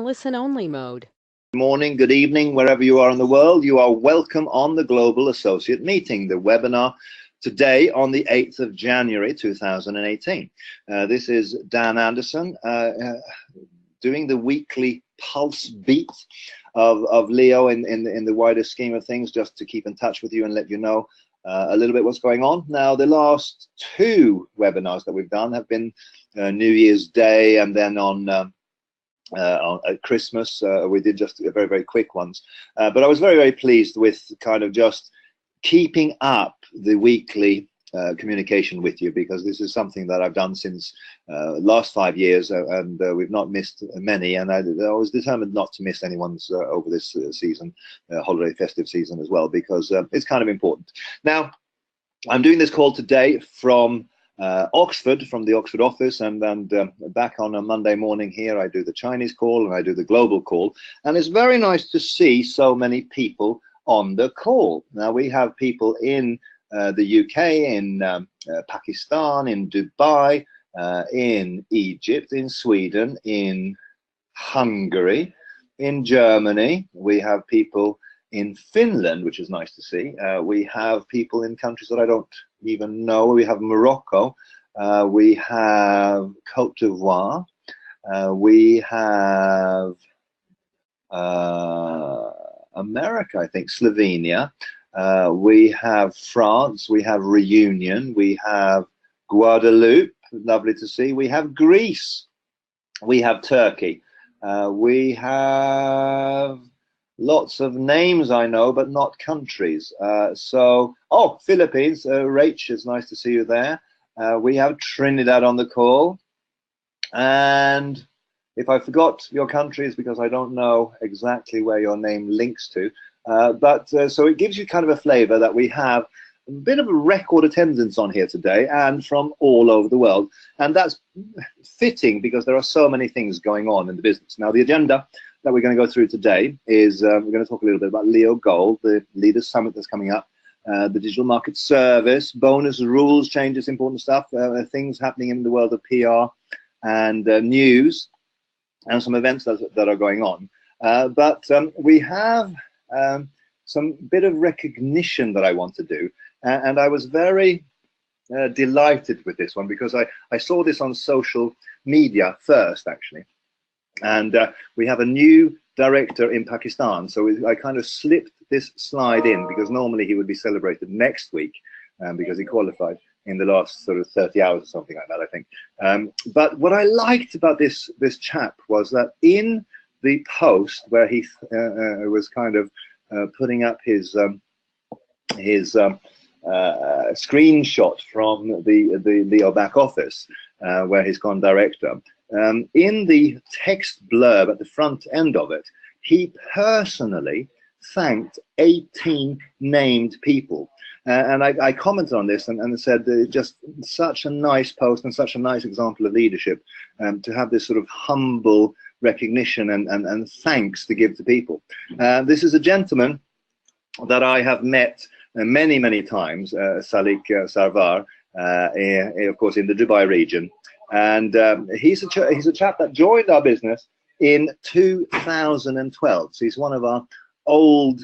Listen only mode. Good morning, good evening, wherever you are in the world. You are welcome on the Global Associate Meeting, the webinar today on the 8th of January 2018. This is Dan Anderson doing the weekly pulse beat of Leo in the wider scheme of things, just to keep in touch with you and let you know a little bit what's going on. Now, the last two webinars that we've done have been New Year's Day and then on at Christmas. We did just very, very quick ones, but I was very, very pleased with kind of just keeping up the weekly communication with you, because this is something that I've done since last 5 years, and we've not missed many, and I was determined not to miss anyone's over this season, holiday festive season as well, because it's kind of important. Now, I'm doing this call today from Oxford, from the Oxford office, and back on a Monday morning here I do the Chinese call and I do the global call, and it's very nice to see so many people on the call. Now, we have people in the UK, in Pakistan, in Dubai, in Egypt, in Sweden, in Hungary, in Germany. We have people in Finland, which is nice to see. We have people in countries that I don't even know. We have Morocco, we have Cote d'Ivoire, we have America, I think, Slovenia, we have France, we have Reunion, we have Guadeloupe, lovely to see, we have Greece, we have Turkey, we have lots of names I know, but not countries. Oh, Philippines, Rach, it's nice to see you there. We have Trinidad on the call. And if I forgot your countries, because I don't know exactly where your name links to, so it gives you kind of a flavor that we have a bit of a record attendance on here today, and from all over the world. And that's fitting, because there are so many things going on in the business. Now, the agenda that we're going to go through today is we're going to talk a little bit about Leo Gold, the Leaders Summit that's coming up, the Digital Market Service, bonus rules changes, important stuff, things happening in the world of PR and news, and some events that are going on. But we have some bit of recognition that I want to do, and I was very delighted with this one, because I saw this on social media first, actually. And we have a new director in Pakistan, so I kind of slipped this slide in, because normally he would be celebrated next week, because he qualified in the last sort of 30 hours or something like that, I think. But what I liked about this chap was that in the post where he was kind of putting up his screenshot from the Leo back office, where he's gone director. In the text blurb at the front end of it, he personally thanked 18 named people. And I commented on this and said just such a nice post and such a nice example of leadership, to have this sort of humble recognition and thanks to give to people. This is a gentleman that I have met many, many times, Salik Sarwar, of course, in the Dubai region. And he's a chap that joined our business in 2012. So he's one of our old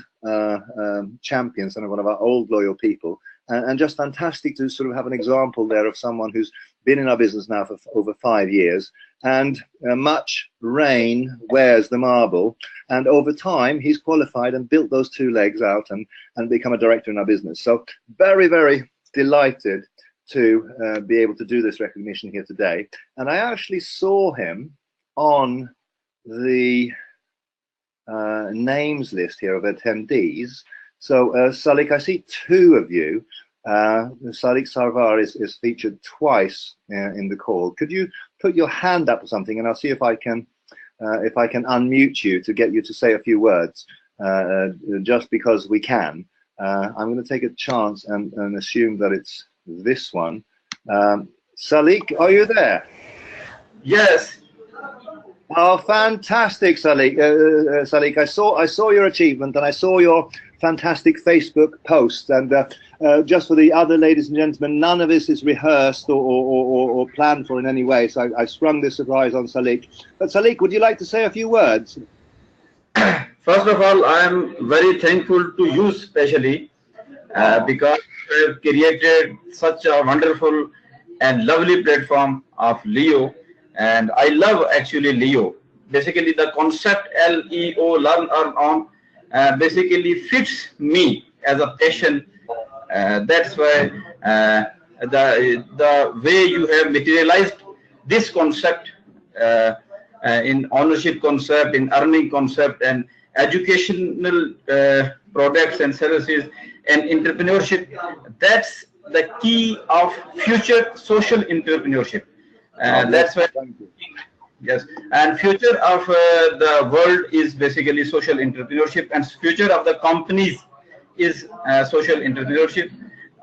champions and one of our old loyal people, and just fantastic to sort of have an example there of someone who's been in our business now for over 5 years, and much rain wears the marble, and over time he's qualified and built those two legs out and become a director in our business. So very, very delighted to be able to do this recognition here today. And I actually saw him on the names list here of attendees. So Salik, I see two of you. Salik Sarwar is featured twice in the call. Could you put your hand up or something, and I'll see if I can unmute you to get you to say a few words, just because we can. I'm going to take a chance and assume that it's this one. Salik, are you there? Yes. Oh, fantastic, Salik. Salik, I saw your achievement, and I saw your fantastic Facebook posts. And just for the other ladies and gentlemen, none of this is rehearsed or planned for in any way. So I sprung this surprise on Salik. But Salik, would you like to say a few words? First of all, I am very thankful to you especially because you have created such a wonderful and lovely platform of Leo, and I love actually Leo. Basically, the concept LEO, learn, earn, on, basically fits me as a passion. That's why the way you have materialized this concept in ownership concept, in earning concept, and educational products and services and entrepreneurship, that's the key of future social entrepreneurship. That's why, yes, and future of the world is basically social entrepreneurship, and future of the companies is social entrepreneurship.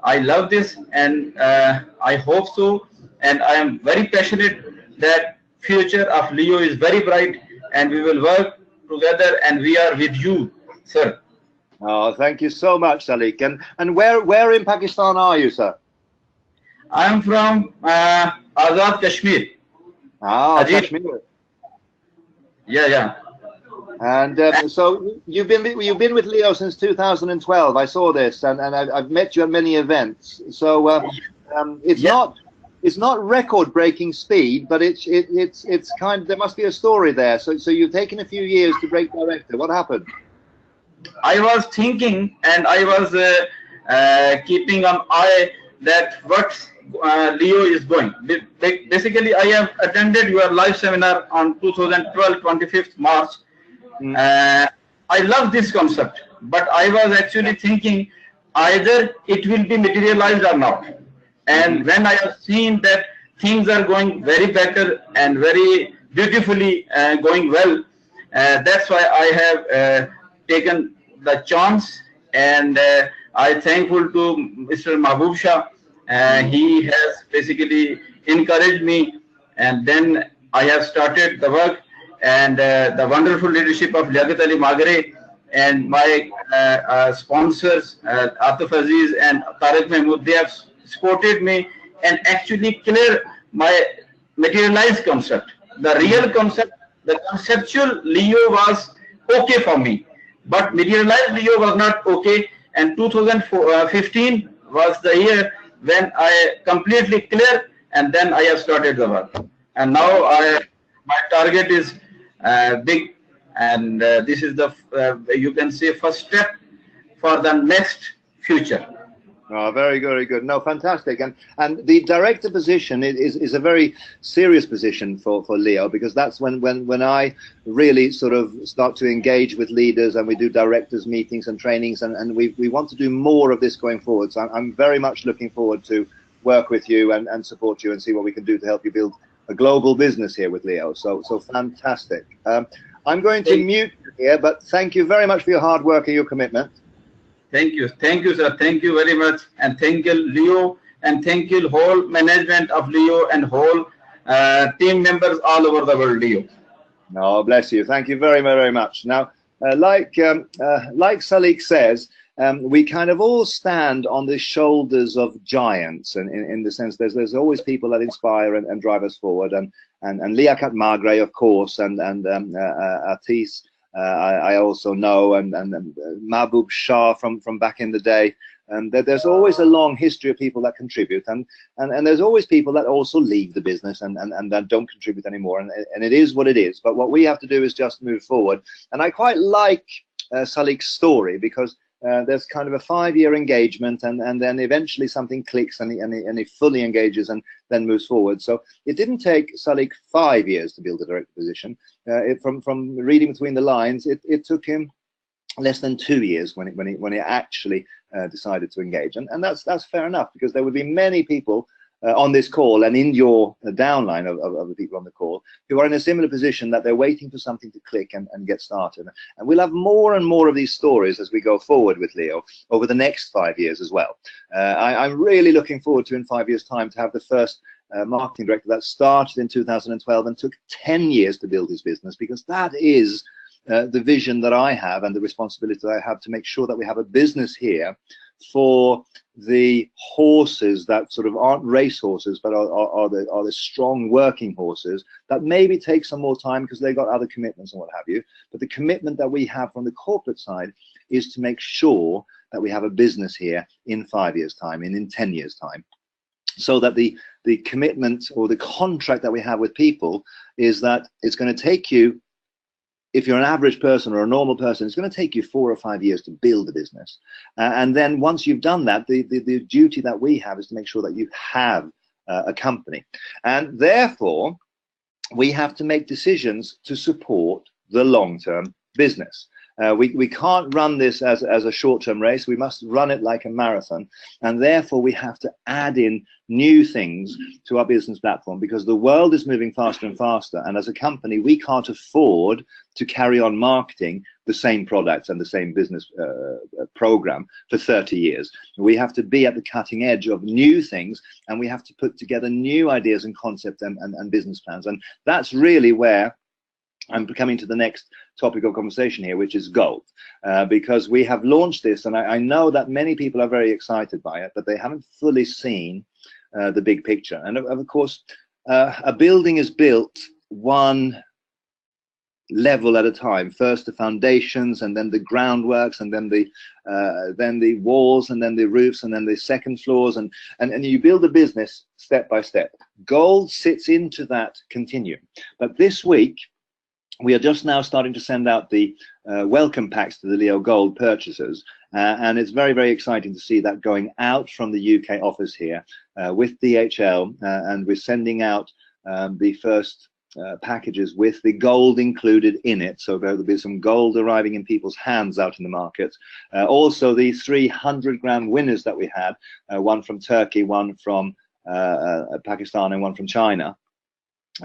I love this, and I hope so, and I am very passionate that future of Leo is very bright, and we will work together, and we are with you, sir. Oh, thank you so much, Salik. And where in Pakistan are you, sir? I am from Azad, Kashmir. Ah, Kashmir. Yeah. And so you've been with Leo since 2012. I saw this, and I've met you at many events. So it's not record-breaking speed, but it's kind of, there must be a story there. So you've taken a few years to break director. What happened? I was thinking, and I was keeping an eye that what Leo is going. Basically, I have attended your live seminar on 2012, 25th March. I love this concept, but I was actually thinking either it will be materialized or not. And when I have seen that things are going very better and very beautifully going well, that's why I have taken the chance, and I thankful to Mr. Mahbub Shah. He has basically encouraged me, and then I have started the work, and the wonderful leadership of Liaquat Ali Magare and my sponsors, Atif Aziz and Tariq Mahmood, they have supported me and actually clear my materialized concept. The real concept, the conceptual Leo was okay for me, but materialized Leo was not okay. And 2015 was the year when I completely clear, and then I have started the work. And now my target is big, and this is the you can say first step for the next future. Oh, very good, very good. No, fantastic. And the director position is a very serious position for Leo, because that's when I really sort of start to engage with leaders, and we do directors meetings and trainings, and we want to do more of this going forward. So I'm very much looking forward to work with you and support you and see what we can do to help you build a global business here with Leo. So fantastic. I'm going to mute you here, but thank you very much for your hard work and your commitment. Thank you, sir. Thank you very much, and thank you, Leo, and thank you whole management of Leo and whole team members all over the world, Leo. No, bless you. Thank you very, very much. Now, like Salik says, we kind of all stand on the shoulders of giants, and in the sense there's always people that inspire and drive us forward, and Liaquat Magre, of course, and Atis. I also know, and Mahbub Shah from back in the day, and there's always a long history of people that contribute, and there's always people that also leave the business and that don't contribute anymore, and it is what it is. But what we have to do is just move forward. And I quite like Salik's story, because there's kind of a 5-year engagement, and then eventually something clicks, and he fully engages and then moves forward. So it didn't take Salik 5 years to build a director position. From reading between the lines, it took him less than 2 years when he actually decided to engage, and that's fair enough, because there would be many people on this call and in your downline of the people on the call who are in a similar position, that they're waiting for something to click and get started. And we'll have more and more of these stories as we go forward with Leo over the next 5 years as well. I'm really looking forward to, in 5 years' time, to have the first marketing director that started in 2012 and took 10 years to build his business, because that is the vision that I have and the responsibility that I have to make sure that we have a business here for the horses that sort of aren't race horses, but are the strong working horses that maybe take some more time because they've got other commitments and what have you. But the commitment that we have from the corporate side is to make sure that we have a business here in 5 years' time, in 10 years' time, so that the commitment or the contract that we have with people is that it's going to take you, if you're an average person or a normal person, it's going to take you 4 or 5 years to build a business. And then once you've done that, the duty that we have is to make sure that you have a company. And therefore, we have to make decisions to support the long-term business. We can't run this as a short-term race. We must run it like a marathon. And therefore, we have to add in new things to our business platform because the world is moving faster and faster. And as a company, we can't afford to carry on marketing the same products and the same business program for 30 years. We have to be at the cutting edge of new things, and we have to put together new ideas and concepts and business plans. And that's really where I'm coming to the next topic of conversation here, which is gold, because we have launched this, and I know that many people are very excited by it, but they haven't fully seen the big picture. And of course, a building is built one level at a time. First the foundations, and then the groundworks, and then the walls, and then the roofs, and then the second floors, and you build a business step by step. Gold sits into that continuum. But this week, we are just now starting to send out the welcome packs to the Leo Gold purchasers, and it's very, very exciting to see that going out from the UK office here with DHL, and we're sending out the first packages with the gold included in it, so there'll be some gold arriving in people's hands out in the market. Also, the 300-gram winners that we had, one from Turkey, one from Pakistan, and one from China.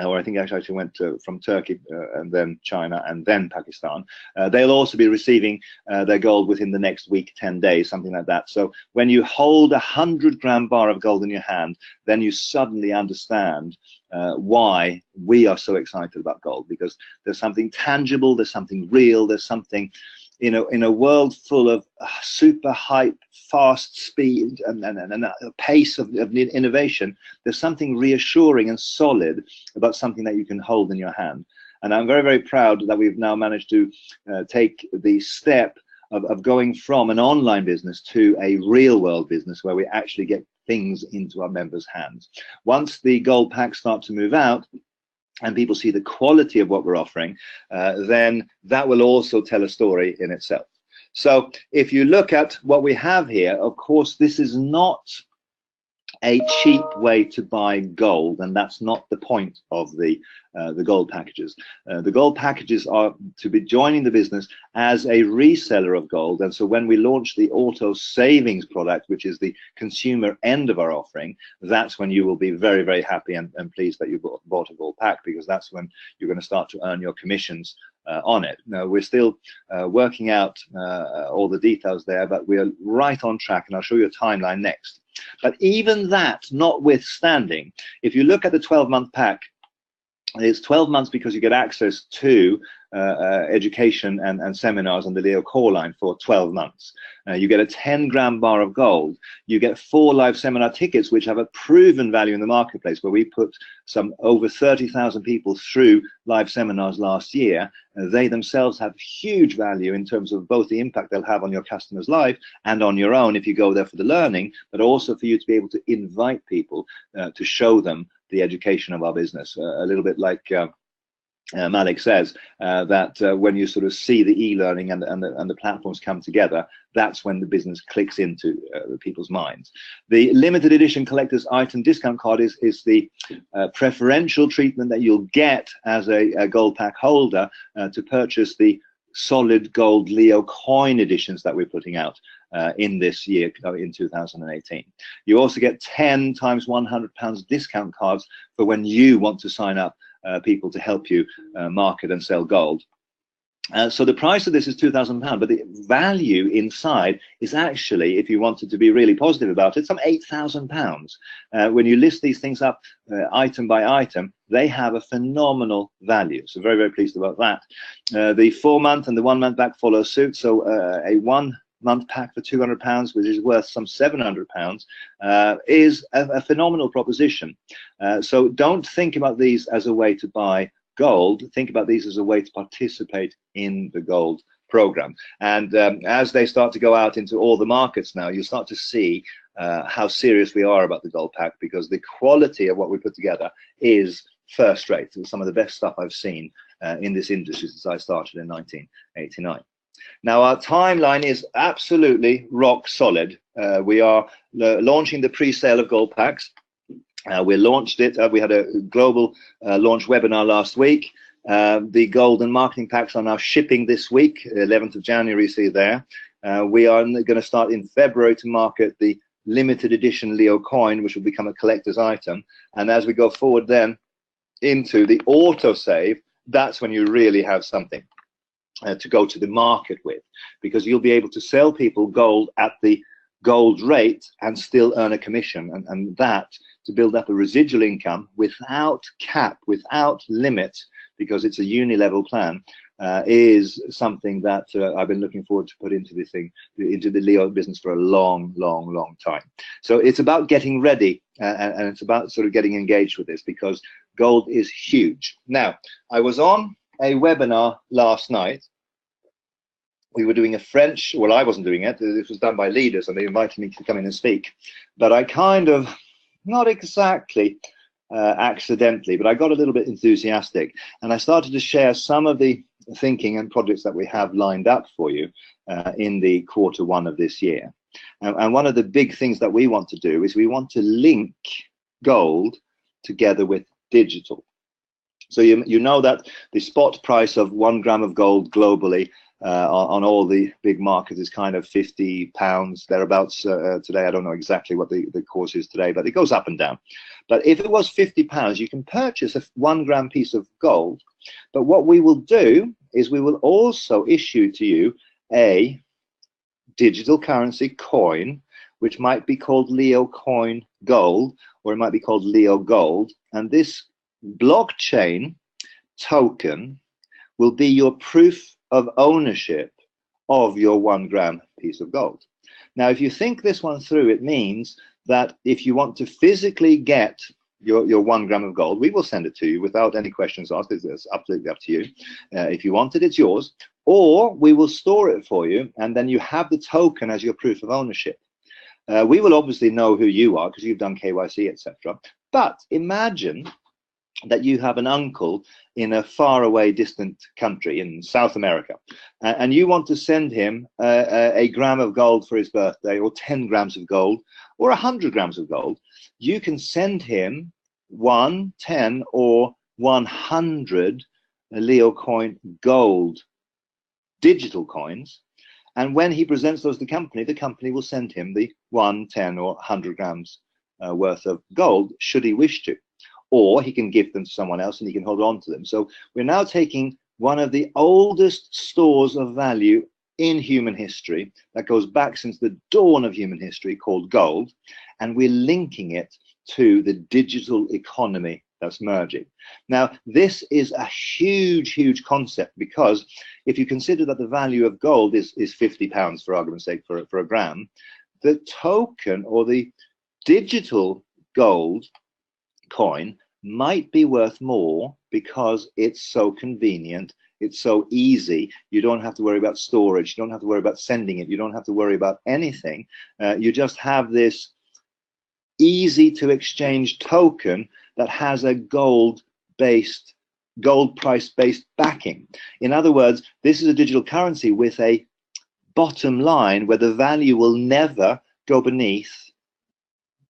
Or I think actually went from Turkey and then China and then Pakistan. They'll also be receiving their gold within the next week, 10 days, something like that. So when you hold a 100-gram bar of gold in your hand, then you suddenly understand why we are so excited about gold, because there's something tangible, there's something real, there's something, you know, in a world full of super hype, fast speed and a pace of innovation, there's something reassuring and solid about something that you can hold in your hand. And I'm very, very proud that we've now managed to take the step of going from an online business to a real world business where we actually get things into our members' hands. Once the gold packs start to move out, and people see the quality of what we're offering, then that will also tell a story in itself. So if you look at what we have here, of course, this is not a cheap way to buy gold, and that's not the point of the gold packages. The gold packages are to be joining the business as a reseller of gold, and so when we launch the auto savings product, which is the consumer end of our offering, that's when you will be very, very happy and pleased that you bought a gold pack, because that's when you're going to start to earn your commissions on it. Now, we're still working out all the details there, but we're right on track, and I'll show you a timeline next. But even that notwithstanding, if you look at the 12-month pack, it's 12 months because you get access to education and seminars on the Leo core line for 12 months. You get a 10-gram bar of gold. You get 4 live seminar tickets, which have a proven value in the marketplace, where we put some over 30,000 people through live seminars last year. They themselves have huge value in terms of both the impact they'll have on your customer's life and on your own if you go there for the learning, but also for you to be able to invite people to show them the education of our business. A little bit like Malik says, that when you sort of see the e-learning and the platforms come together, that's when the business clicks into people's minds. The limited edition collector's item discount card is the preferential treatment that you'll get as a gold pack holder to purchase the solid gold Leo coin editions that we're putting out in this year, in 2018. You also get 10 times £100 discount cards for when you want to sign up people to help you market and sell gold. So the price of this is £2,000, but the value inside is actually, if you wanted to be really positive about it, some £8,000. When you list these things up item by item, they have a phenomenal value. So very, very pleased about that. The 4-month and the 1-month back follow suit. So a 1-month pack for £200, which is worth some £700, is a phenomenal proposition. So don't think about these as a way to buy gold. Think about these as a way to participate in the gold program. And as they start to go out into all the markets now, you'll start to see how serious we are about the gold pack, because the quality of what we put together is first rate. It's some of the best stuff I've seen in this industry since I started in 1989. Now, our timeline is absolutely rock solid. We are launching the pre-sale of gold packs. We launched it. We had a global launch webinar last week. The golden marketing packs are now shipping this week, 11th of January, see there. We are going to start in February to market the limited edition Leo coin, which will become a collector's item. And as we go forward then into the autosave, that's when you really have something to go to the market with, because you'll be able to sell people gold at the gold rate and still earn a commission, and that to build up a residual income without cap, without limit, because it's a uni-level plan, is something that I've been looking forward to put into this thing, into the Leo business for a long, long, long time. So it's about getting ready, and it's about sort of getting engaged with this, because gold is huge. Now, I was on a webinar last night. We were doing a French, well, I wasn't doing it, this was done by leaders, and they invited me to come in and speak. But I kind of, not exactly accidentally, but I got a little bit enthusiastic, and I started to share some of the thinking and projects that we have lined up for you in the Q1 of this year. And one of the big things that we want to do is we want to link gold together with digital. So you know that the spot price of 1 gram of gold globally on all the big markets is kind of £50 thereabouts today. I don't know exactly what the course is today, but it goes up and down. But if it was £50, you can purchase a 1 gram piece of gold. But what we will do is we will also issue to you a digital currency coin, which might be called Leo coin gold, or it might be called Leo gold. And this blockchain token will be your proof of ownership of your 1 gram piece of gold. Now, if you think this one through, it means that if you want to physically get your 1 gram of gold, we will send it to you without any questions asked. It's absolutely up to you. If you want it, it's yours. Or we will store it for you, and then you have the token as your proof of ownership. We will obviously know who you are because you've done KYC, etc. But imagine that you have an uncle in a faraway distant country in South America, and you want to send him a gram of gold for his birthday, or 10 grams of gold, or 100 grams of gold. You can send him 1, 10, or 100 Leo coin gold digital coins, and when he presents those to the company will send him the 1, 10, or 100 grams worth of gold, should he wish to. Or he can give them to someone else and he can hold on to them. So we're now taking one of the oldest stores of value in human history that goes back since the dawn of human history, called gold, and we're linking it to the digital economy that's merging. Now, this is a huge, huge concept, because if you consider that the value of gold is £50, for argument's sake, for a gram, the token or the digital gold coin might be worth more because it's so convenient, it's so easy. You don't have to worry about storage, you don't have to worry about sending it, you don't have to worry about anything. You just have this easy to exchange token that has a gold price based backing. In other words, this is a digital currency with a bottom line where the value will never go beneath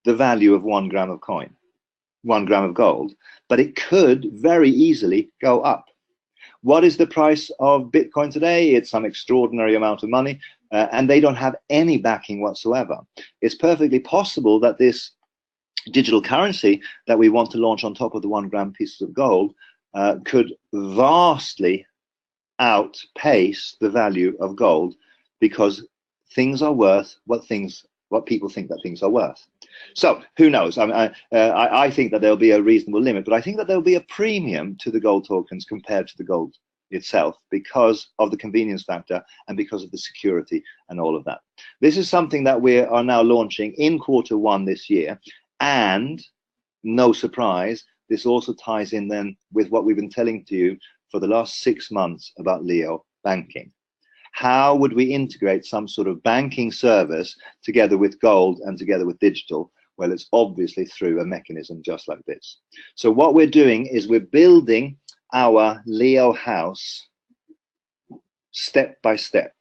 the value of 1 gram of coin, 1 gram of gold, but it could very easily go up. What is the price of Bitcoin today? It's some extraordinary amount of money, and they don't have any backing whatsoever. It's perfectly possible that this digital currency that we want to launch on top of the 1 gram pieces of gold could vastly outpace the value of gold, because things are worth what people think that things are worth. So who knows? I think that there'll be a reasonable limit, but I think that there'll be a premium to the gold tokens compared to the gold itself, because of the convenience factor and because of the security and all of that. This is something that we are now launching in Q1 this year, and no surprise, this also ties in then with what we've been telling to you for the last 6 months about Leo banking. How would we integrate some sort of banking service together with gold and together with digital? Well, it's obviously through a mechanism just like this. So what we're doing is we're building our Leo house step by step,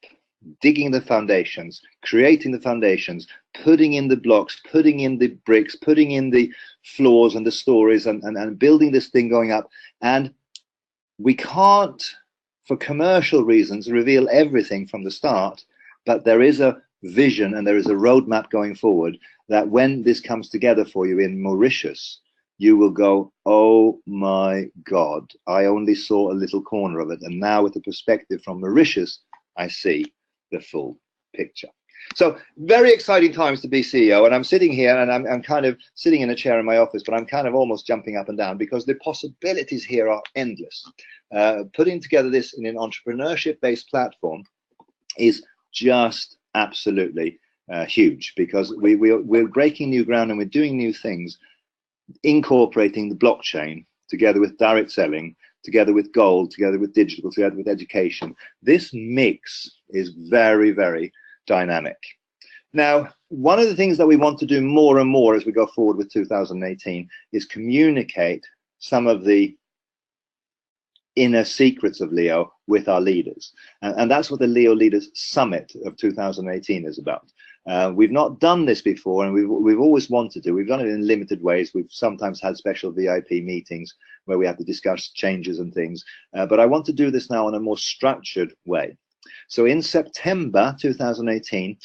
digging the foundations, creating the foundations, putting in the blocks, putting in the bricks, putting in the floors and the stories, and building this thing going up. And we can't, for commercial reasons, reveal everything from the start, but there is a vision and there is a roadmap going forward that when this comes together for you in Mauritius, you will go, oh my God, I only saw a little corner of it. And now with the perspective from Mauritius, I see the full picture. So very exciting times to be CEO. And I'm sitting here and I'm kind of sitting in a chair in my office, but I'm kind of almost jumping up and down because the possibilities here are endless. Putting together this in an entrepreneurship-based platform is just absolutely huge, because we're breaking new ground and we're doing new things, incorporating the blockchain together with direct selling, together with gold, together with digital, together with education. This mix is very, very dynamic. Now, one of the things that we want to do more and more as we go forward with 2018 is communicate some of the inner secrets of Leo with our leaders. And that's what the Leo Leaders Summit of 2018 is about. We've not done this before, and we've always wanted to. We've done it in limited ways. We've sometimes had special VIP meetings where we have to discuss changes and things. But I want to do this now in a more structured way. So in September 2018,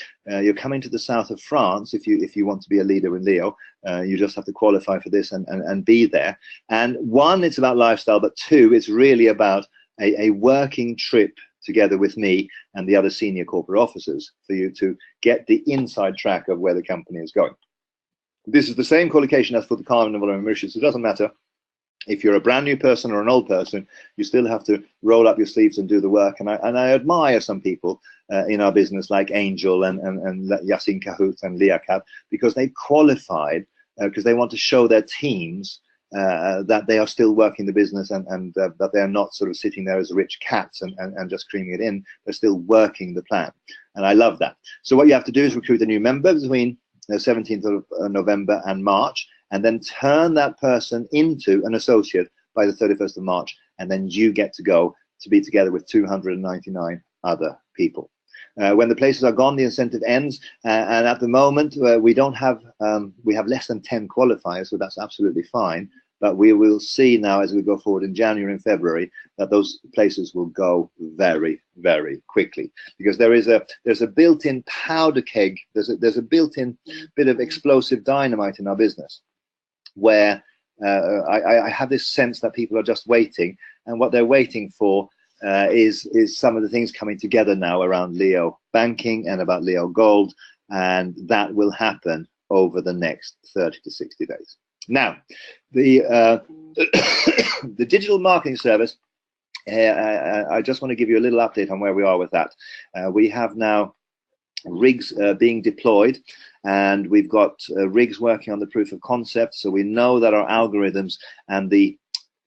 you're coming to the south of France. If you want to be a leader in Leo, you just have to qualify for this and be there. And one, it's about lifestyle, but two, it's really about a working trip together with me and the other senior corporate officers for you to get the inside track of where the company is going. This is the same qualification as for the Carnival of Mauritius. It doesn't matter if you're a brand new person or an old person, you still have to roll up your sleeves and do the work. And I admire some people in our business like Angel and Yasin Kahoot and Liakat, because they've qualified because they want to show their teams that they are still working the business and that they're not sort of sitting there as rich cats and just creaming it in. They're still working the plan. And I love that. So what you have to do is recruit a new member between the 17th of November and March, and then turn that person into an associate by the 31st of March. And then you get to go to be together with 299 other people. When the places are gone, the incentive ends. And at the moment, we have less than 10 qualifiers, so that's absolutely fine. But we will see now as we go forward in January and February that those places will go very, very quickly, because there's a built-in powder keg. There's a built-in bit of explosive dynamite in our business, where I have this sense that people are just waiting, and what they're waiting for is some of the things coming together now around Leo banking and about Leo gold, and that will happen over the next 30 to 60 days. Now, the the digital marketing service, I just want to give you a little update on where we are with that. We have now rigs being deployed, and we've got rigs working on the proof of concept. So we know that our algorithms and the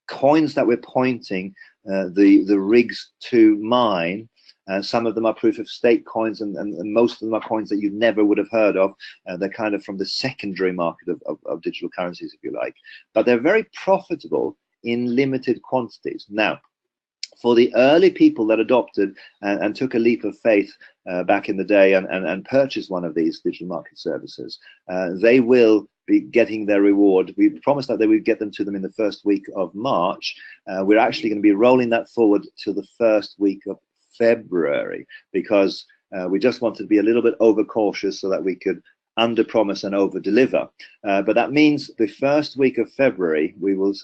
coins that we're pointing the rigs to mine, some of them are proof of stake coins, and most of them are coins that you never would have heard of. They're kind of from the secondary market of digital currencies, if you like, but they're very profitable in limited quantities. Now, for the early people that adopted and took a leap of faith back in the day and purchased one of these digital market services, they will be getting their reward. We promised that they would get them to them in the first week of March. We're actually going to be rolling that forward to the first week of February, because we just wanted to be a little bit overcautious so that we could under promise and over deliver. But that means the first week of February we will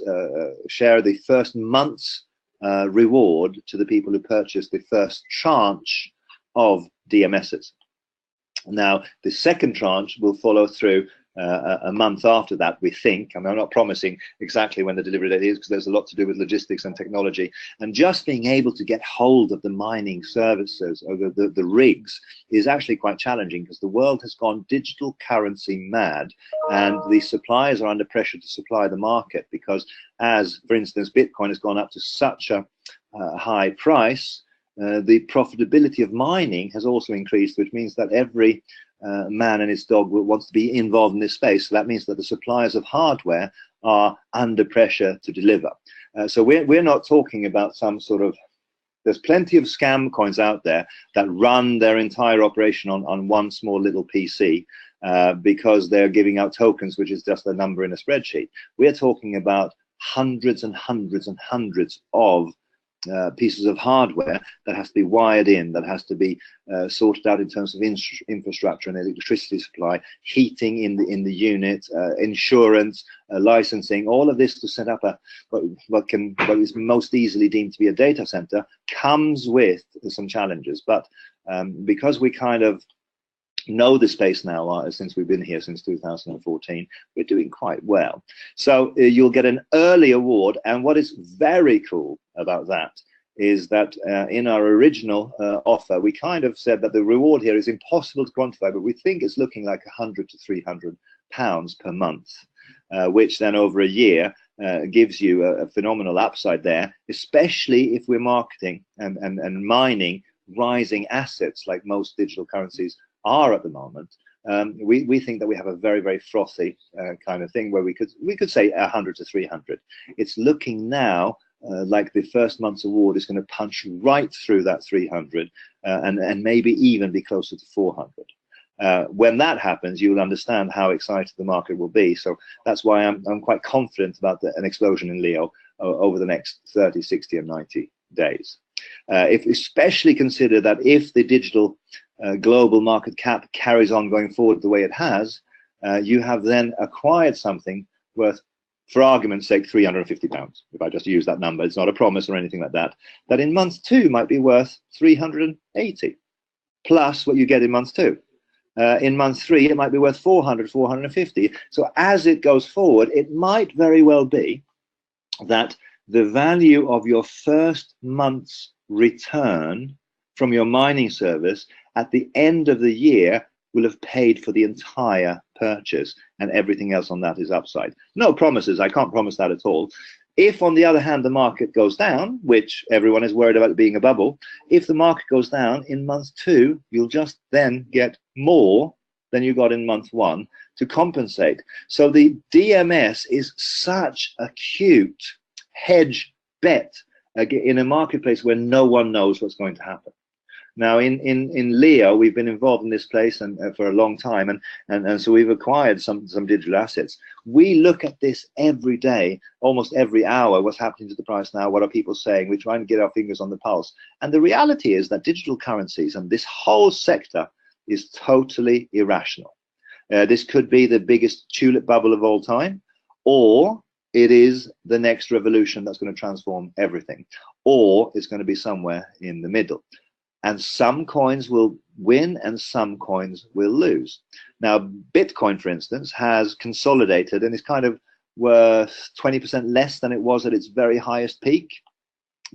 share the first month's reward to the people who purchase the first tranche of DMSs. Now, the second tranche will follow through a month after that, we think. I mean, I'm not promising exactly when the delivery date is, because there's a lot to do with logistics and technology. And just being able to get hold of the mining services or the rigs is actually quite challenging, because the world has gone digital currency mad, and the suppliers are under pressure to supply the market, because as, for instance, Bitcoin has gone up to such a high price, the profitability of mining has also increased, which means that every man and his dog wants to be involved in this space. So that means that the suppliers of hardware are under pressure to deliver. So we're not talking about some sort of, there's plenty of scam coins out there that run their entire operation on one small little PC because they're giving out tokens, which is just a number in a spreadsheet. We're talking about hundreds and hundreds and hundreds of pieces of hardware that has to be wired in, that has to be sorted out in terms of infrastructure and electricity supply, heating in the unit, insurance, licensing, all of this to set up what is most easily deemed to be a data center, comes with some challenges. But because we kind of know the space now, since we've been here since 2014, we're doing quite well. So you'll get an early award, and what is very cool about that is that in our original offer, we kind of said that the reward here is impossible to quantify, but we think it's looking like 100 to 300 pounds per month, which then over a year gives you a phenomenal upside there, especially if we're marketing and mining rising assets like most digital currencies are at the moment. We think that we have a very, very frothy kind of thing where we could say 100 to 300. It's looking now like the first month's award is going to punch right through that 300 and maybe even be closer to 400. When that happens, you'll understand how excited the market will be. So that's why I'm quite confident about an explosion in Leo over the next 30, 60 and 90 days. If especially consider that if the digital global market cap carries on going forward the way it has, you have then acquired something worth, for argument's sake, 350 pounds. If I just use that number, it's not a promise or anything like that. That in month 2 might be worth 380 plus what you get in month 2. In month 3, it might be worth 400, 450. So as it goes forward, it might very well be that the value of your first month's return from your mining service at the end of the year will have paid for the entire purchase, and everything else on that is upside. No promises, I can't promise that at all. If on the other hand the market goes down, which everyone is worried about it being a bubble, if the market goes down in month 2, you'll just then get more than you got in month 1 to compensate. So the DMS is such a cute hedge bet in a marketplace where no one knows what's going to happen. Now in Leo, we've been involved in this place and for a long time, and so we've acquired some digital assets. We look at this every day, almost every hour. What's happening to the price now? What are people saying? We try and get our fingers on the pulse. And the reality is that digital currencies and this whole sector is totally irrational. This could be the biggest tulip bubble of all time, or it is the next revolution that's going to transform everything, or it's going to be somewhere in the middle. And some coins will win and some coins will lose. Now, Bitcoin, for instance, has consolidated and is kind of worth 20% less than it was at its very highest peak.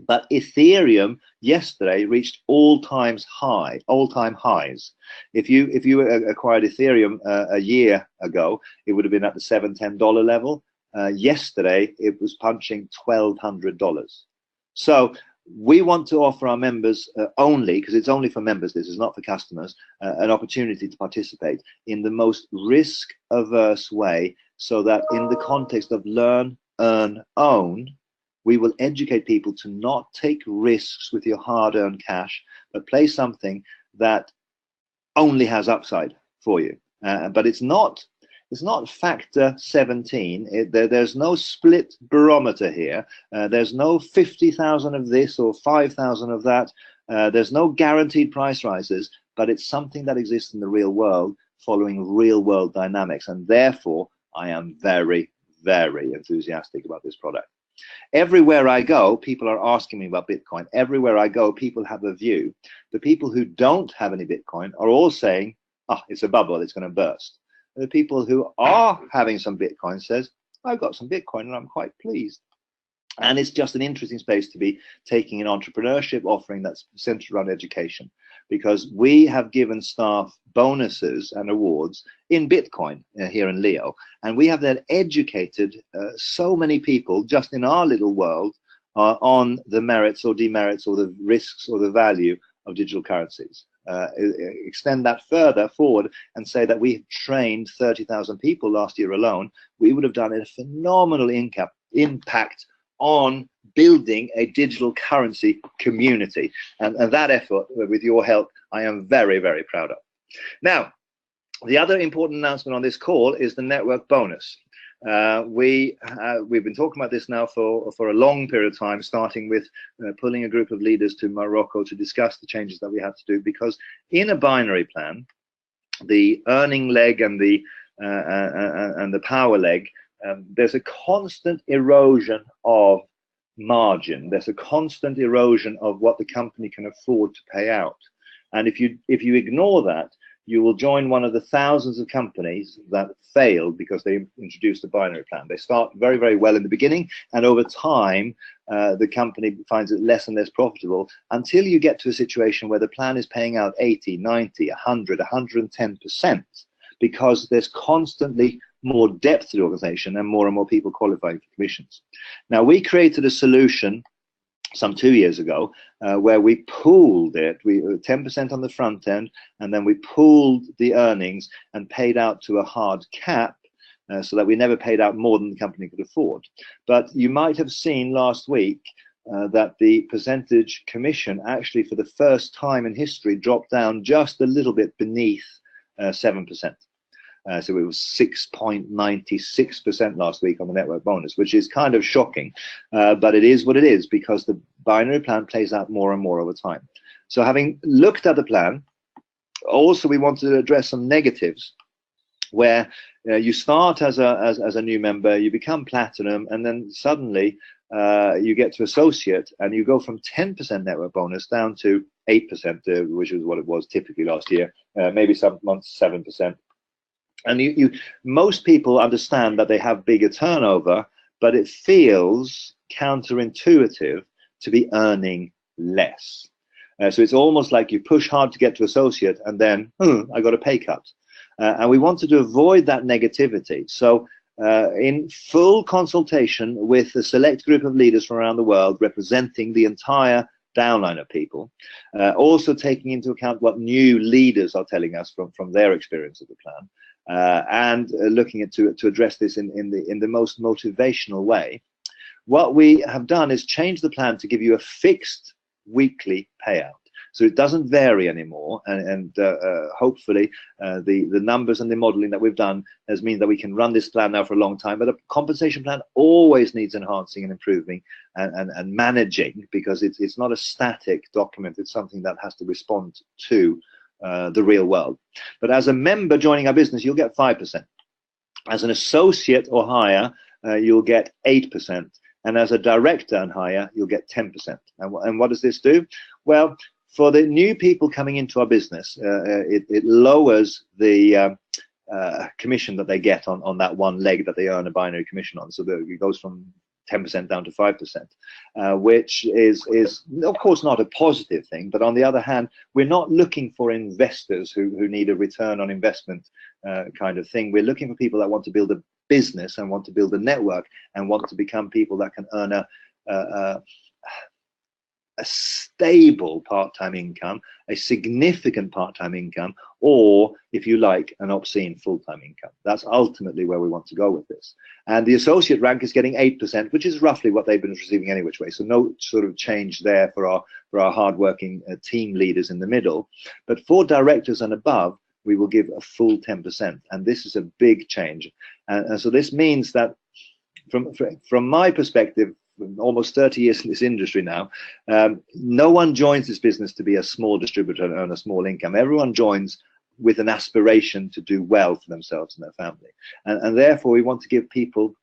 But Ethereum yesterday reached all-time highs. If you acquired Ethereum a year ago, it would have been at the $7-10 level. Yesterday, it was punching $1,200. So we want to offer our members only, because it's only for members, this is not for customers, an opportunity to participate in the most risk-averse way, so that in the context of learn, earn, own, we will educate people to not take risks with your hard-earned cash, but play something that only has upside for you. But it's not factor 17. There's no split barometer here. There's no 50,000 of this or 5,000 of that. There's no guaranteed price rises, but it's something that exists in the real world, following real world dynamics. And therefore, I am very, very enthusiastic about this product. Everywhere I go, people are asking me about Bitcoin. Everywhere I go, people have a view. The people who don't have any Bitcoin are all saying, oh, it's a bubble, it's going to burst. And the people who are having some Bitcoin says, I've got some Bitcoin and I'm quite pleased. And it's just an interesting space to be taking an entrepreneurship offering that's centered around education, because we have given staff bonuses and awards in Bitcoin here in Leo, and we have then educated so many people just in our little world on the merits or demerits or the risks or the value of digital currencies. Extend that further forward and say that we have trained 30,000 people last year alone, we would have done a phenomenal impact on building a digital currency community, and that effort, with your help, I am very, very proud of. Now, the other important announcement on this call is the network bonus. We've been talking about this now for a long period of time, starting with pulling a group of leaders to Morocco to discuss the changes that we had to do, because in a binary plan, the earning leg and the power leg, there's a constant erosion of margin. There's a constant erosion of what the company can afford to pay out. And if you ignore that, you will join one of the thousands of companies that failed because they introduced a binary plan. They start very, very well in the beginning, and over time, the company finds it less and less profitable until you get to a situation where the plan is paying out 80, 90, 100, 110%, because there's constantly more depth to the organization and more people qualifying for commissions. Now, we created a solution some 2 years ago where we pooled it. We 10% on the front end, and then we pooled the earnings and paid out to a hard cap so that we never paid out more than the company could afford. But you might have seen last week that the percentage commission actually for the first time in history dropped down just a little bit beneath 7%. So it was 6.96% last week on the network bonus, which is kind of shocking, but it is what it is, because the binary plan plays out more and more over time. So having looked at the plan, also we wanted to address some negatives, where you start as a new member, you become platinum, and then suddenly you get to associate, and you go from 10% network bonus down to 8%, which is what it was typically last year, maybe some months 7%. And most people understand that they have bigger turnover, but it feels counterintuitive to be earning less. So it's almost like you push hard to get to associate, and then I got a pay cut. And we wanted to avoid that negativity. So in full consultation with a select group of leaders from around the world representing the entire downline of people, also taking into account what new leaders are telling us from their experience of the plan, and looking at to address this in the most motivational way. What we have done is change the plan to give you a fixed weekly payout, so it doesn't vary anymore, and hopefully the numbers and the modeling that we've done has meant that we can run this plan now for a long time. But a compensation plan always needs enhancing and improving and managing, because it's not a static document. It's something that has to respond to the real world. But as a member joining our business, you'll get 5%. As an associate or higher, you'll get 8%. And as a director and higher, you'll get 10%. And what does this do? Well, for the new people coming into our business, it lowers the commission that they get on that one leg that they earn a binary commission on. So it goes from 10% down to 5%, which is of course not a positive thing. But on the other hand, we're not looking for investors who need a return on investment kind of thing. We're looking for people that want to build a business and want to build a network and want to become people that can earn a stable part-time income, a significant part-time income, or if you like, an obscene full-time income. That's ultimately where we want to go with this. And the associate rank is getting 8%, which is roughly what they've been receiving any which way. So no sort of change there for our hard-working team leaders in the middle. But for directors and above, we will give a full 10%, and this is a big change. And so this means that from my perspective, almost 30 years in this industry now, no one joins this business to be a small distributor and earn a small income. Everyone joins with an aspiration to do well for themselves and their family. And therefore, we want to give people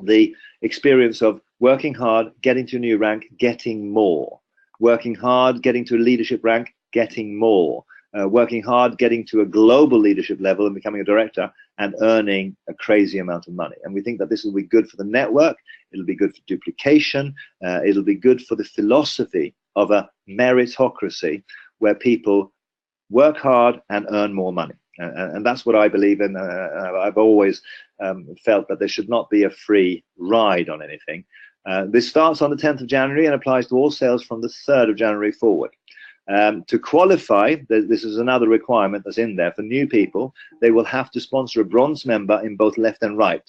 the experience of Working hard, getting to a new rank, getting more. Working hard, getting to a leadership rank, getting more. Working hard, getting to a global leadership level and becoming a director and earning a crazy amount of money. And we think that this will be good for the network, it'll be good for duplication, it'll be good for the philosophy of a meritocracy where people work hard and earn more money. And that's what I believe in. I've always felt that there should not be a free ride on anything. This starts on the 10th of January and applies to all sales from the 3rd of January forward. To qualify, this is another requirement that's in there for new people. They will have to sponsor a bronze member in both left and right.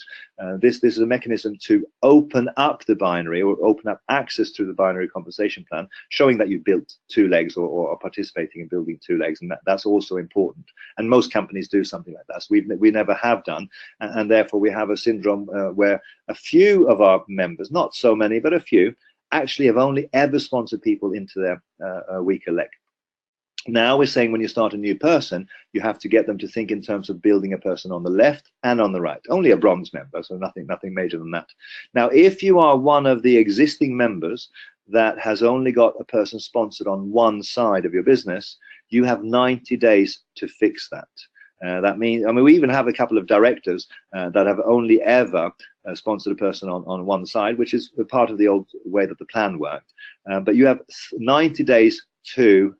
This is a mechanism to open up the binary or open up access to the binary compensation plan, showing that you've built 2 legs or are participating in building 2 legs, and that's also important. And most companies do something like that. So we never have done, and therefore we have a syndrome where a few of our members, not so many, but a few, actually have only ever sponsored people into their weaker leg. Now we're saying when you start a new person, you have to get them to think in terms of building a person on the left and on the right. Only a bronze member, so nothing major than that. Now, if you are one of the existing members that has only got a person sponsored on one side of your business, you have 90 days to fix that. That means, I mean, we even have a couple of directors that have only ever sponsored a person on one side, which is part of the old way that the plan worked. But you have 90 days to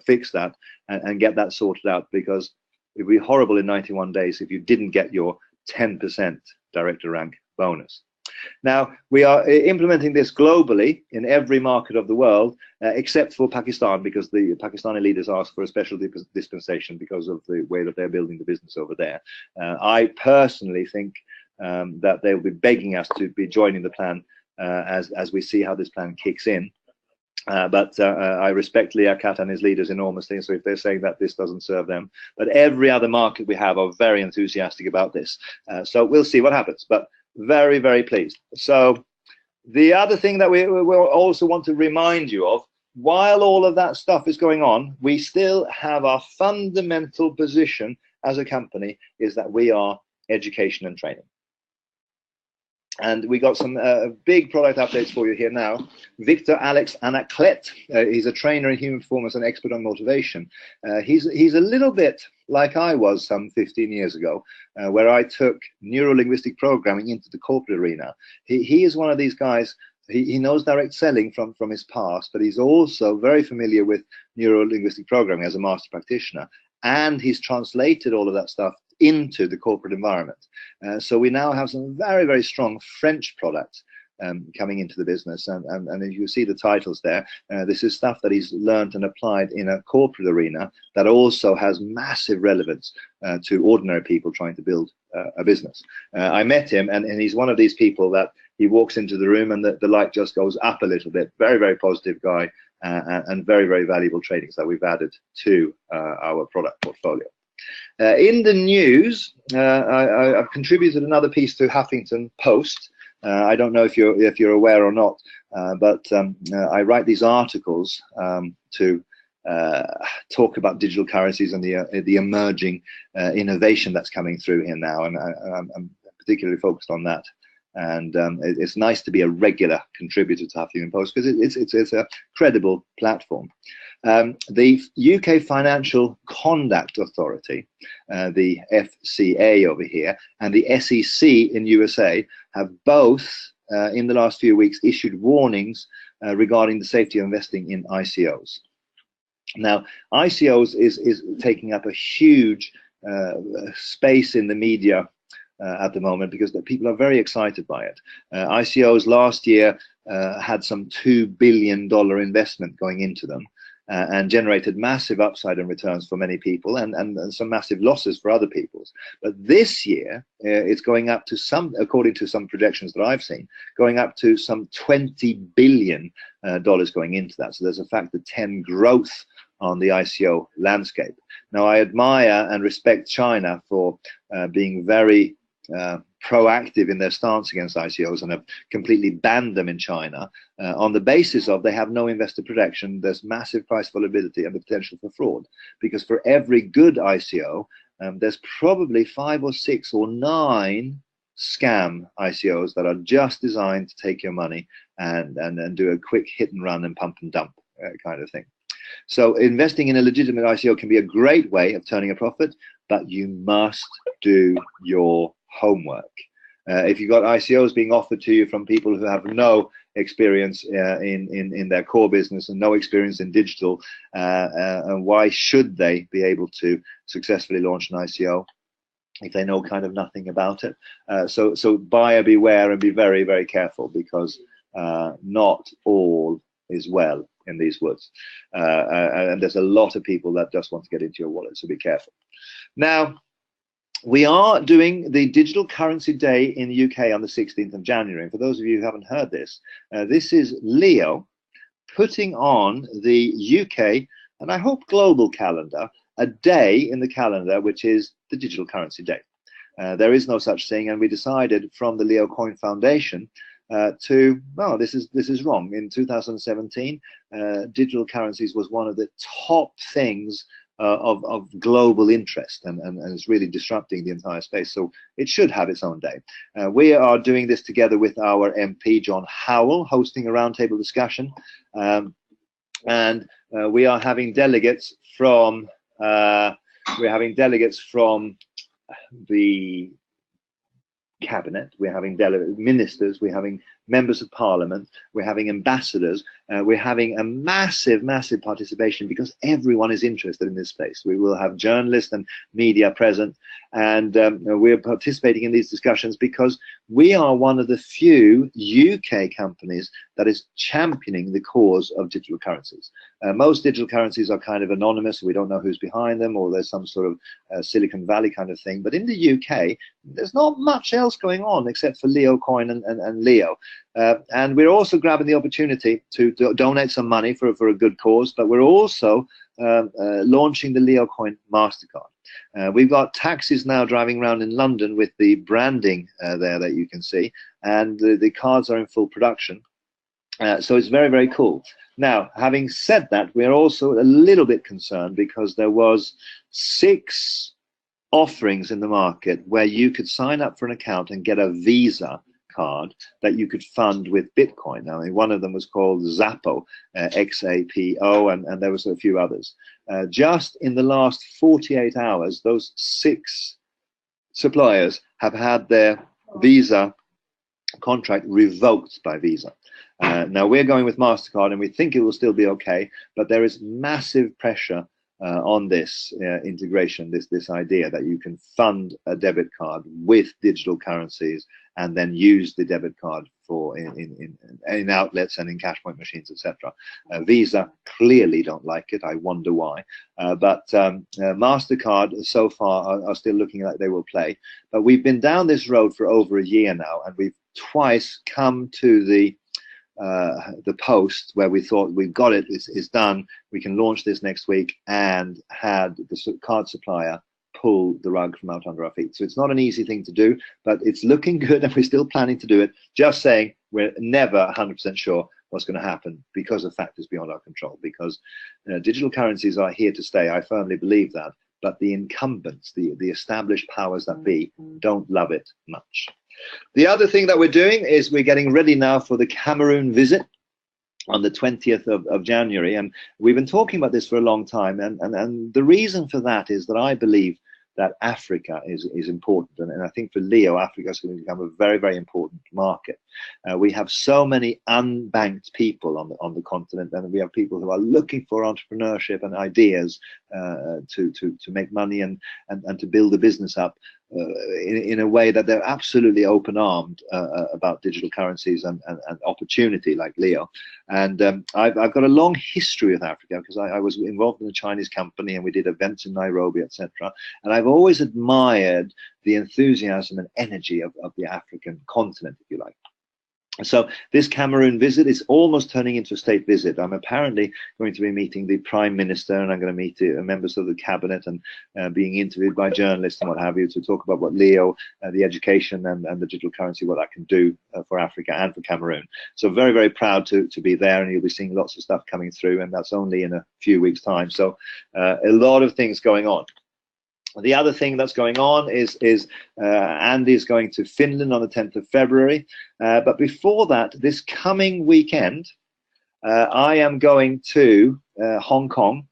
fix that and get that sorted out, because it would be horrible in 91 days if you didn't get your 10% director rank bonus. Now, we are implementing this globally in every market of the world, except for Pakistan, because the Pakistani leaders asked for a special dispensation because of the way that they're building the business over there. I personally think that they will be begging us to be joining the plan as we see how this plan kicks in. But I respect Liaquat and his leaders enormously, so if they're saying that this doesn't serve them. But every other market we have are very enthusiastic about this. So we'll see what happens, but very, very pleased. So the other thing that we will also want to remind you of, while all of that stuff is going on, we still have our fundamental position as a company is that we are education and training. And we got some big product updates for you here now. Victor Alex Anaclet, he's a trainer in human performance and expert on motivation. He's a little bit like I was some 15 years ago, where I took neuro-linguistic programming into the corporate arena. He is one of these guys. He knows direct selling from his past, but he's also very familiar with neuro-linguistic programming as a master practitioner. And he's translated all of that stuff into the corporate environment. So we now have some very, very strong French products coming into the business. And you see the titles there. This is stuff that he's learned and applied in a corporate arena that also has massive relevance to ordinary people trying to build a business. I met him, and he's one of these people that he walks into the room and the light just goes up a little bit. Very, very positive guy, and very, very valuable trainings that we've added to our product portfolio. In the news, I've contributed another piece to Huffington Post. I don't know if you're aware or not, but I write these articles to talk about digital currencies and the emerging innovation that's coming through here now, and I'm particularly focused on that. And it's nice to be a regular contributor to Huffington Post because it's a credible platform. The UK Financial Conduct Authority, the FCA over here, and the SEC in USA have both, in the last few weeks, issued warnings regarding the safety of investing in ICOs. Now, ICOs is taking up a huge space in the media at the moment because people are very excited by it. ICOs last year had some $2 billion investment going into them. And generated massive upside and returns for many people and some massive losses for other people. But this year, it's going up to some, according to some projections that I've seen, going up to some $20 billion going into that. So there's a factor 10 growth on the ICO landscape. Now, I admire and respect China for being very proactive in their stance against ICOs and have completely banned them in China on the basis of they have no investor protection, there's massive price volatility and the potential for fraud. Because for every good ICO, there's probably 5 or 6 or 9 scam ICOs that are just designed to take your money and do a quick hit and run and pump and dump kind of thing. So investing in a legitimate ICO can be a great way of turning a profit, but you must do your homework. If you've got ICOs being offered to you from people who have no experience in their core business and no experience in digital, and why should they be able to successfully launch an ICO if they know kind of nothing about it? So buyer beware and be very, very careful, because not all is well in these woods, and there's a lot of people that just want to get into your wallet, so be careful. Now, we are doing the Digital Currency Day in the UK on the 16th of January. And for those of you who haven't heard this, this is Leo putting on the UK, and I hope global calendar, a day in the calendar which is the Digital Currency Day. There is no such thing, and we decided from the Leo Coin Foundation this is wrong. In 2017, digital currencies was one of the top things of global interest, and it's really disrupting the entire space. So it should have its own day. We are doing this together with our MP John Howell, hosting a roundtable discussion, and we are having delegates from the cabinet, we're having ministers, we're having members of parliament, we're having ambassadors, we're having a massive participation, because everyone is interested in this space. We will have journalists and media present, and we're participating in these discussions because we are one of the few UK companies that is championing the cause of digital currencies. Most digital currencies are kind of anonymous, we don't know who's behind them, or there's some sort of Silicon Valley kind of thing. But in the UK, there's not much else going on except for Leo Coin and Leo. And we're also grabbing the opportunity to donate some money for a good cause, but we're also launching the Leo Coin MasterCard. We've got taxis now driving around in London with the branding there that you can see, and the cards are in full production. So it's very, very cool. Now, having said that, we're also a little bit concerned because there was 6 offerings in the market where you could sign up for an account and get a Visa card that you could fund with Bitcoin. Now, one of them was called Xapo, XAPO, and there was a few others. Just in the last 48 hours, those 6 suppliers have had their Visa contract revoked by Visa. Now, we're going with MasterCard, and we think it will still be okay, but there is massive pressure on this integration, this idea that you can fund a debit card with digital currencies and then use the debit card for in outlets and in cash point machines, etc. Visa clearly don't like it. I wonder why. But MasterCard so far are still looking like they will play. But we've been down this road for over a year now, and we've twice come to the post where we thought we've got it, it's done, we can launch this next week, and had the card supplier pull the rug from out under our feet. So it's not an easy thing to do, but it's looking good, and we're still planning to do it. Just saying, we're never 100% sure what's going to happen because of factors beyond our control, because digital currencies are here to stay. I firmly believe that, but the incumbents, the established powers that be, don't love it much. The other thing that we're doing is we're getting ready now for the Cameroon visit on the 20th of January, and we've been talking about this for a long time, and the reason for that is that I believe that Africa is important, and I think for Leo, Africa is going to become a very, very important market. We have so many unbanked people on the continent, and we have people who are looking for entrepreneurship and ideas to make money and to build a business up in a way that they're absolutely open-armed about digital currencies and opportunity, like Leo. And I've got a long history with Africa because I was involved in a Chinese company, and we did events in Nairobi, etc. And I've always admired the enthusiasm and energy of the African continent, if you like. So this Cameroon visit is almost turning into a state visit. I'm apparently going to be meeting the Prime Minister, and I'm going to meet members of the cabinet, and being interviewed by journalists and what have you, to talk about what Leo, the education and the digital currency, what that can do for Africa and for Cameroon. So very, very proud to be there, and you'll be seeing lots of stuff coming through, and that's only in a few weeks' time. So a lot of things going on. The other thing that's going on is Andy's going to Finland on the 10th of February. But before that, this coming weekend, I am going to Hong Kong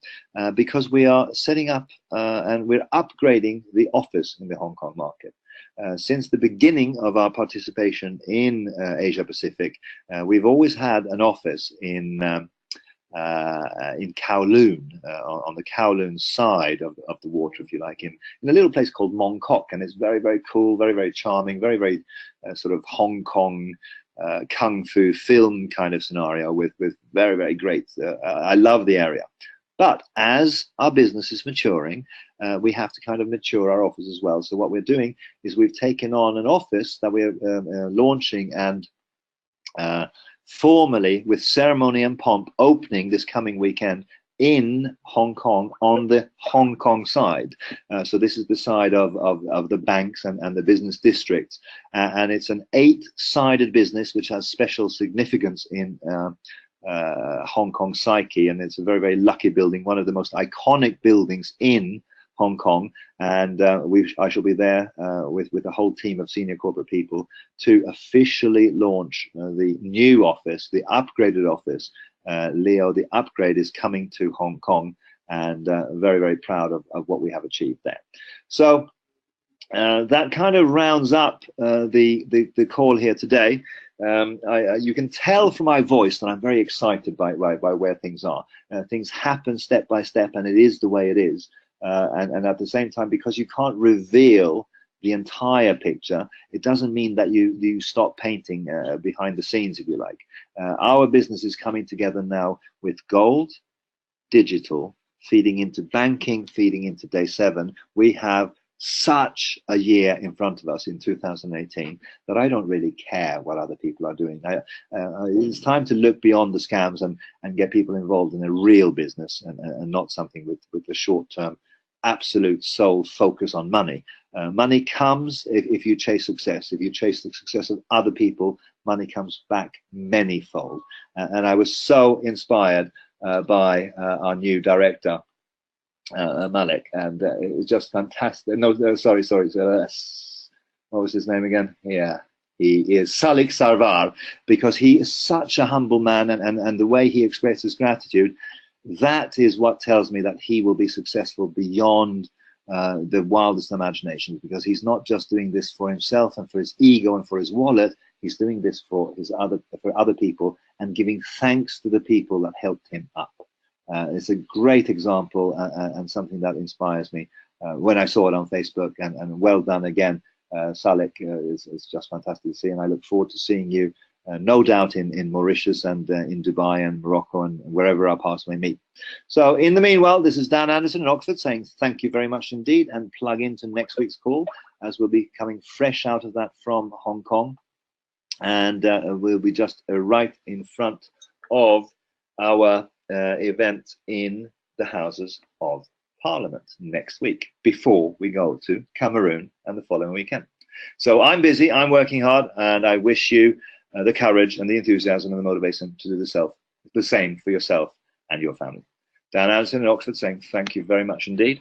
because we are setting up and we're upgrading the office in the Hong Kong market. Since the beginning of our participation in Asia Pacific, we've always had an office in Kowloon, on the Kowloon side of the water, if you like, in a little place called Mong Kok, and it's very, very cool, very, very charming, very, very sort of Hong Kong kung fu film kind of scenario with very, very great. I love the area. But as our business is maturing, we have to kind of mature our office as well. So what we're doing is we've taken on an office that we're launching and formally, with ceremony and pomp, opening this coming weekend in Hong Kong on the Hong Kong side. So this is the side of the banks and the business districts, and it's an 8-sided business which has special significance in Hong Kong psyche, and it's a very, very lucky building, one of the most iconic buildings in Hong Kong, and I shall be there with a whole team of senior corporate people to officially launch the new office, the upgraded office. Leo, the upgrade, is coming to Hong Kong, and very, very proud of what we have achieved there. So that kind of rounds up the call here today. You can tell from my voice that I'm very excited by where things are. Things happen step by step, and it is the way it is. And at the same time, because you can't reveal the entire picture, it doesn't mean that you stop painting behind the scenes, if you like. Our business is coming together now with gold, digital, feeding into banking, feeding into day 7. We have such a year in front of us in 2018 that I don't really care what other people are doing. It's time to look beyond the scams and get people involved in a real business and not something with the short-term absolute sole focus on money. Money comes if you chase success. If you chase the success of other people, money comes back manyfold. And I was so inspired by our new director, Malik, and it was just fantastic. No, sorry. What was his name again? Yeah, he is Salik Sarwar, because he is such a humble man, and the way he expresses gratitude, that is what tells me that he will be successful beyond the wildest imaginations, because he's not just doing this for himself and for his ego and for his wallet. He's doing this for other people, and giving thanks to the people that helped him up. It's a great example and something that inspires me when I saw it on Facebook, and well done again, Salik. It's just fantastic to see, and I look forward to seeing you no doubt in Mauritius and in Dubai and Morocco and wherever our paths may meet. So in the meanwhile, this is Dan Anderson in Oxford saying thank you very much indeed, and plug into next week's call, as we'll be coming fresh out of that from Hong Kong, and we'll be just right in front of our event in the Houses of Parliament next week, before we go to Cameroon and the following weekend. So I'm busy, I'm working hard, and I wish you the courage and the enthusiasm and the motivation to do the same for yourself and your family. Dan Anderson in Oxford saying thank you very much indeed.